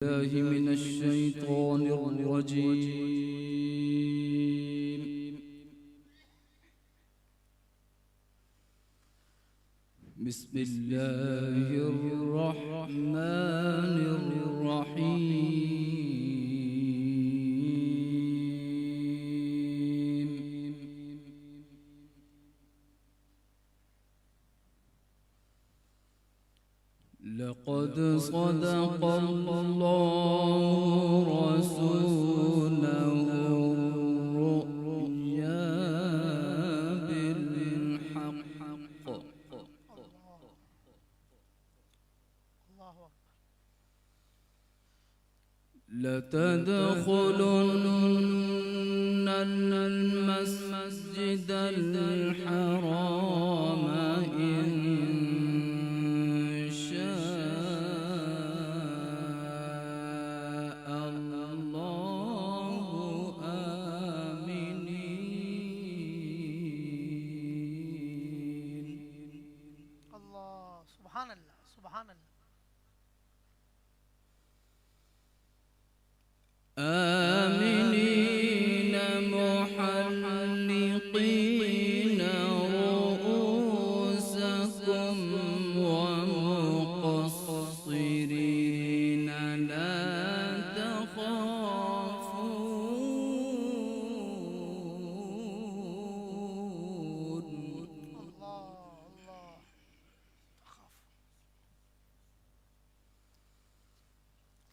الله من الشيطان الرجيم. بسم الله الرحمن الرحيم. لقد صدق الله رسوله الرؤيا بالحق لتدخلن المسجد الحرام إن شاء الله آمنين. الله سبحان الله سبحان الله. آمنين محلقين رؤوسكم ومقصرين لا تخافون. الله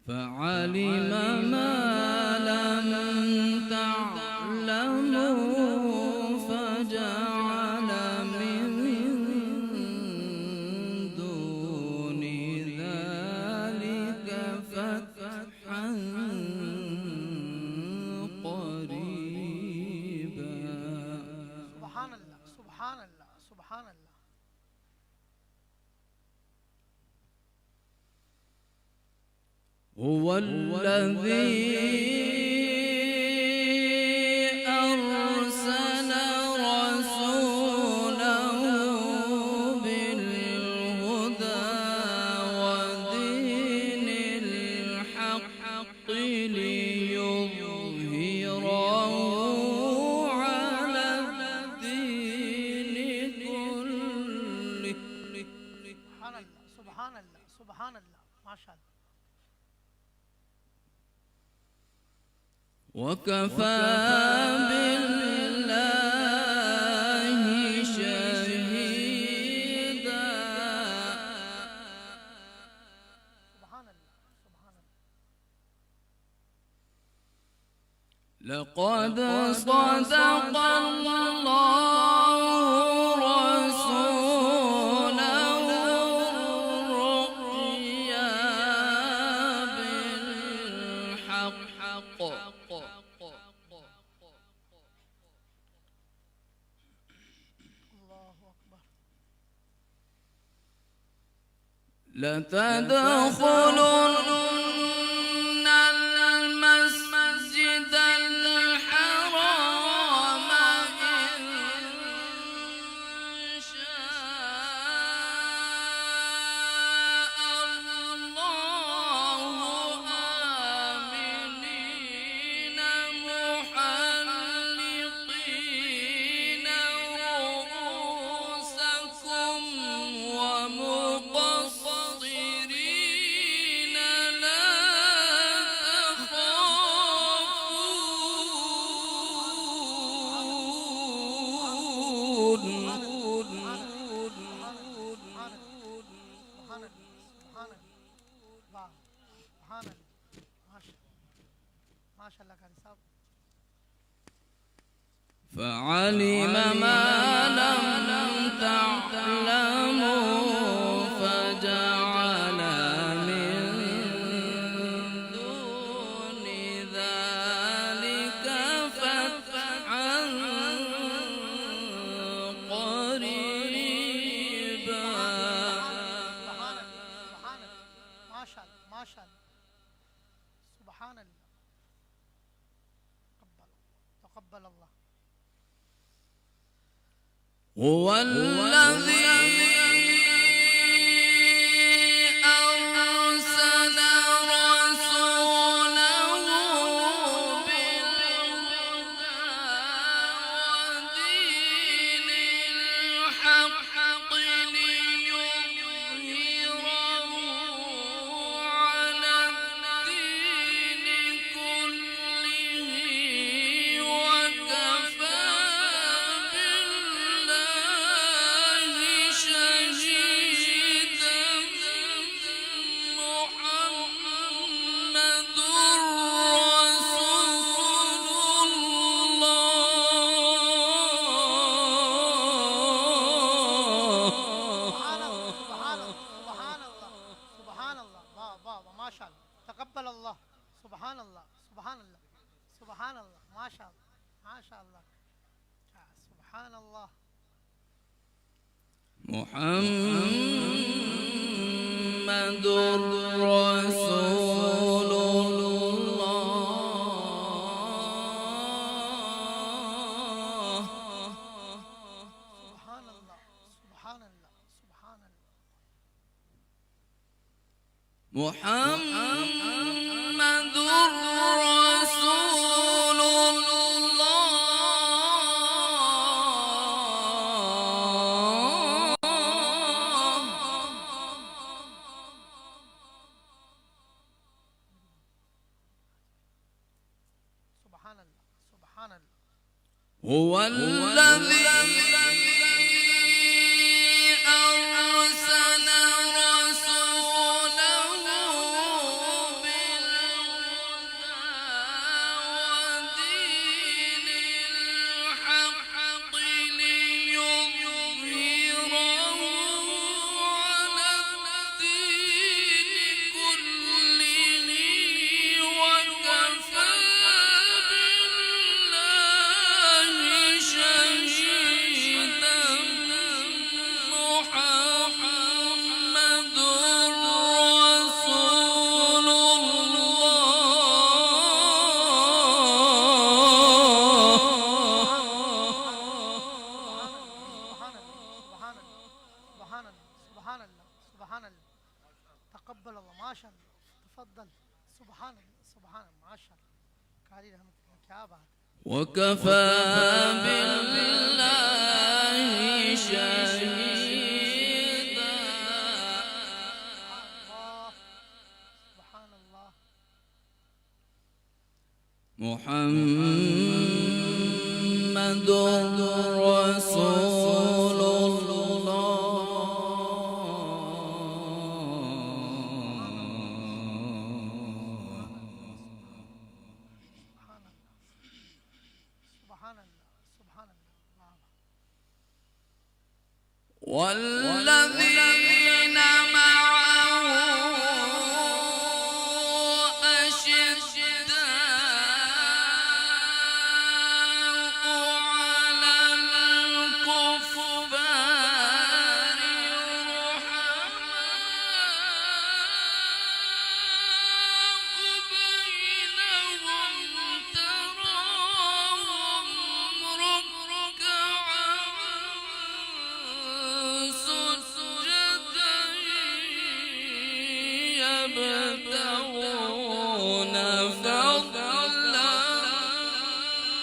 فعلم ما لم تعلموا فجعل من دون ذلك فتحا قريبا. سبحان الله سبحان الله سبحان الله. هو الذي أرسل رسوله بالهدى ودين الحق ليظهره على الدين كله. سبحان الله سبحان الله سبحان الله. ما شاء الله. وكفى بالله شهيدا. سبحان الله سبحان الله. لقد صدق الله رسوله الرؤيا بالحق الله أكبر. لتدخلن المسجد الحرام إن شاء الله آمنين محلقين رؤوسكم ومقصرين لا ما شاء الله قاري صاحب. فعلم ما لم تعلموا فجعل من دون ذلك فتحا قريبا. سبحان الله سبحان الله. ما شاء الله ما شاء الله. سبحان الله. تقبل الله. هو الذي أرسل رسوله شاء الله تقبل الله سبحان الله سبحان الله سبحان الله ما شاء الله ما شاء الله سبحان الله محمد رسول الله سبحان الله سبحان الله سبحان الله محمد رسول سبحان الله سبحان الله هو الذي أرسل رسوله بالهدى ودين الحق ليظهره على الدين كله وكفى بالله شهيدا محمد رسول سبحان الله سبحان الله سبحان الله تقبل الله ما شاء الله تفضل سبحان الله سبحان الله ما شاء الله قال رحمة الله क्या बात وكفى بالله شهيدا الله سبحان الله محمد رسول سبحان الله سبحان الله والذين معه أشداء على الكفار رحماء بينهم تراهم ركعا سجدا يبتغون فضلا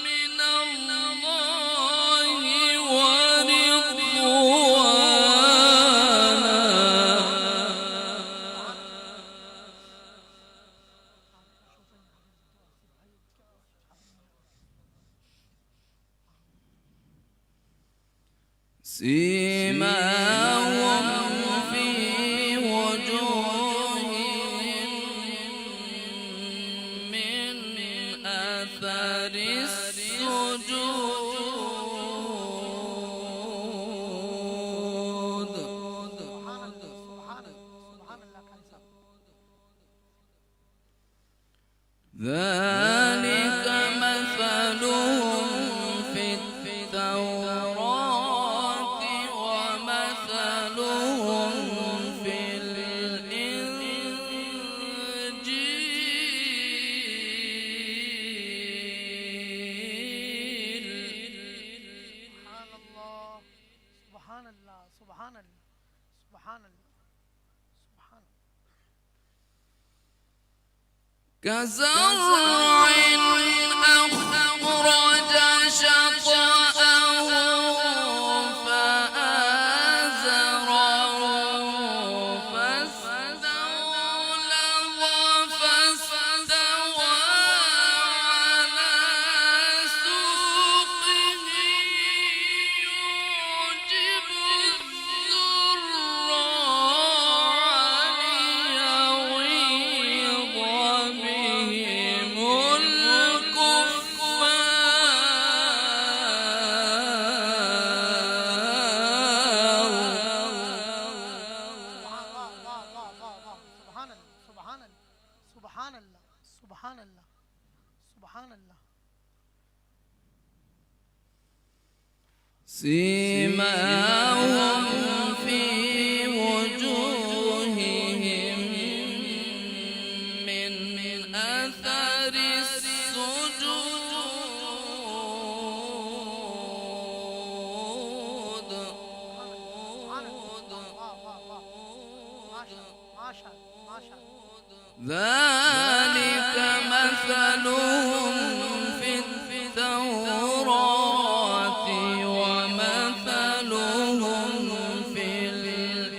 من الله ورضوانا سيماهم في وجوههم من أثر السجود سبحان الله سبحان الله سبحان الله كان صح ذلك مثلهم في التوراة ومثلهم في الإنجيل سبحان الله سبحان الله سبحان الله سبحان الله سبحان الله كزرع أخرج شطأه فآزره فاستغلظ فاستوى على سوقه يعجب الزراع ليغيظ بهم سبحان الله سبحان الله سبحان الله. سيماهم في وجوههم من أثر السجود ذلك مثلهم في التوراة ومثلهم في الإنجيل.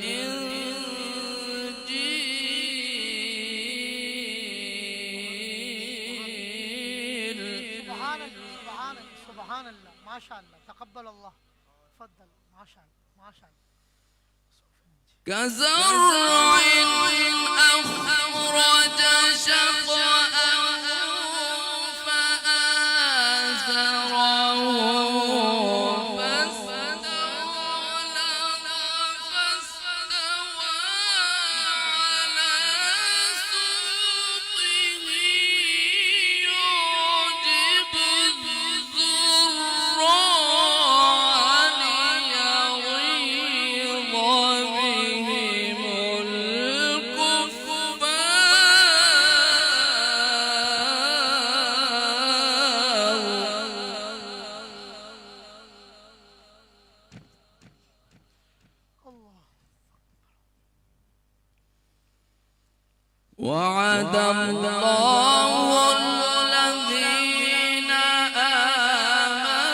سبحان الله سبحان الله سبحان الله. ما شاء الله تقبل الله. تفضل. ما شاء الله ما شاء الله. كزرع أخرج شطأه فآزره فاستغلظ فاستوى على سوقه يعجب الزراع ليغيظ بهم وعد الله الذين آمنوا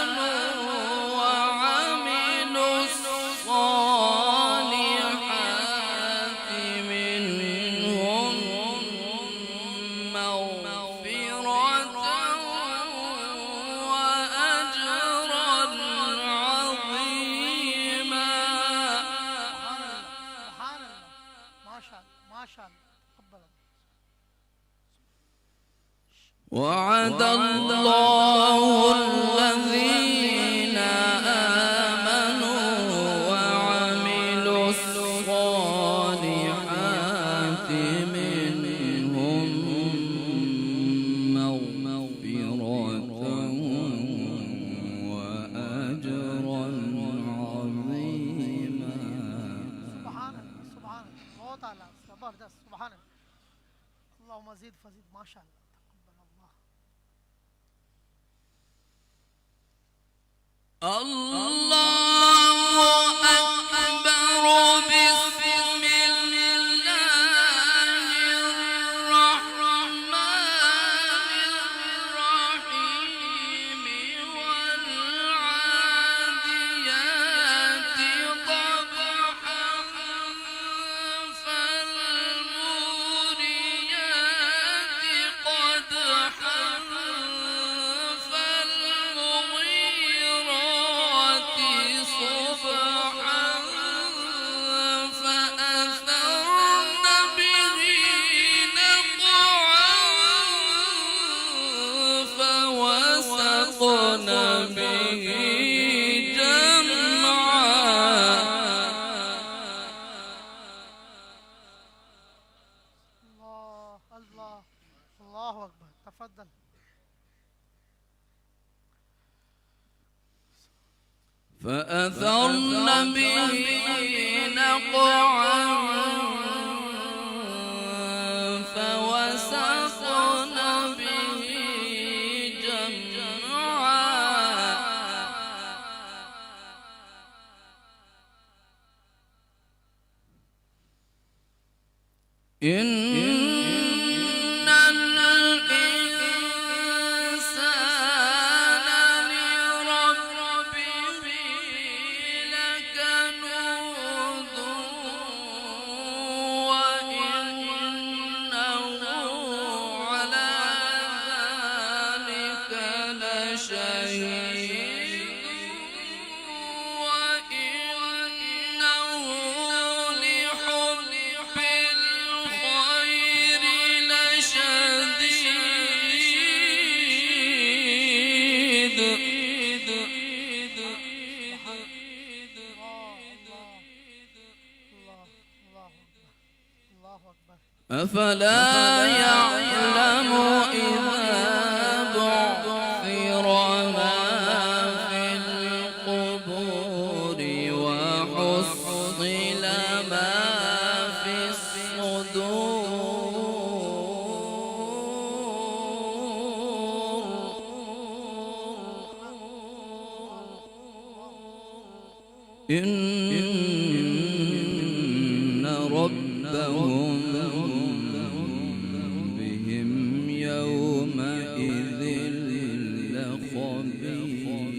وعملوا الصالحات منهم مغفرة وأجرا عظيما. سبحان الله. ما شاء الله ما شاء الله. تقبل الله. وعد الله الذين آمنوا وعملوا الصالحات منهم مغفرة وأجرا عظيما. سبحان الله سبحان الله. बहुत आला जबरदस्त. سبحان الله. اللهم زد فزد. ما شاء الله. تقبل الله. الله أكبر. بسم الله الرحمن الرحيم والعاديات ضبحا فالموريات قدحا فالمغيرات صبحا فأثرن به نقعا فوسطن به جمعا. الله الله الله أكبر. تفضل. فأثرن به نقعا فوسطن به جمعا. إن الإنسان لربه لكنود وإنه على ذلك لشهيد وإنه لحب الخير لشديد. الله أكبر. الله أكبر. أفلا يعلم إن ربهم بهم يومئذ لخبير.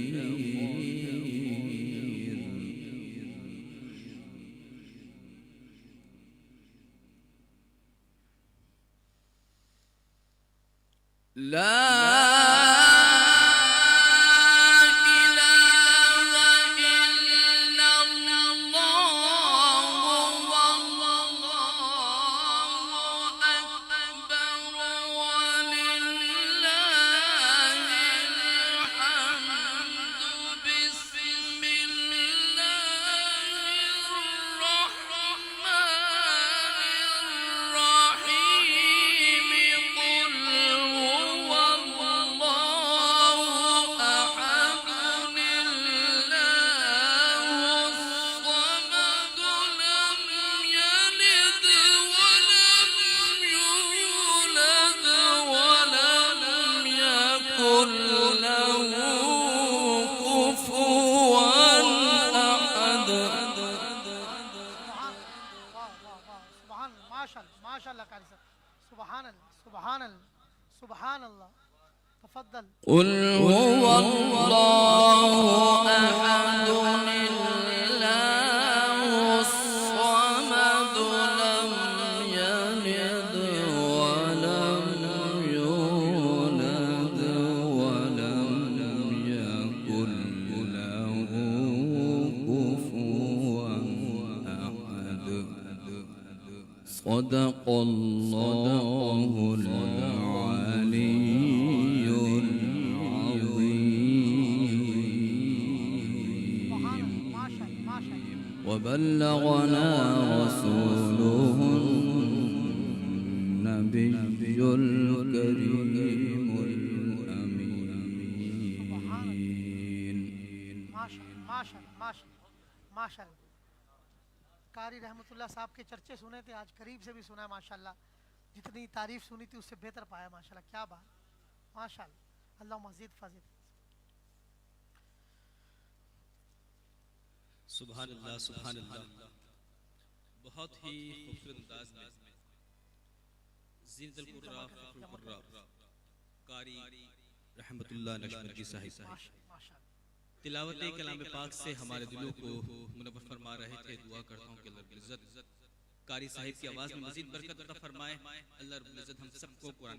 لا قل هو الله أحد الله الصمد لم يلد ولم يولد ولم يكن له كفوا أحد. صدق الله العلي وبلغنا رسوله النبي الكريم الأمين. माशाअल्लाह कारी रहमतुल्लाह साहब के चर्चे सुने थे, आज करीब से भी सुना है माशाअल्लाह। जितनी तारीफ सुनी थी उससे बेहतर पाया माशाअल्लाह। क्या बात माशाअल्लाह, अल्लाह मज़ीद फज़ील। सुभान अल्लाह सुभान अल्लाह। बहुत ही खूबसूरत अंदाज में ज़ीनतुल कुर्रा कारी रहमतुल्लाह नक्शबंदी साहिब तिलावत कलाम पाक से हमारे दिलों को मुनव्वर फरमा रहे थे। दुआ करता हूँ कि अल्लाह रब्बुल इज़्ज़त कारी साहिब की आवाज़ में मज़ीद बरकत अता फरमाए। अल्लाह रब्बुल इज़्ज़त हम सबको कुरान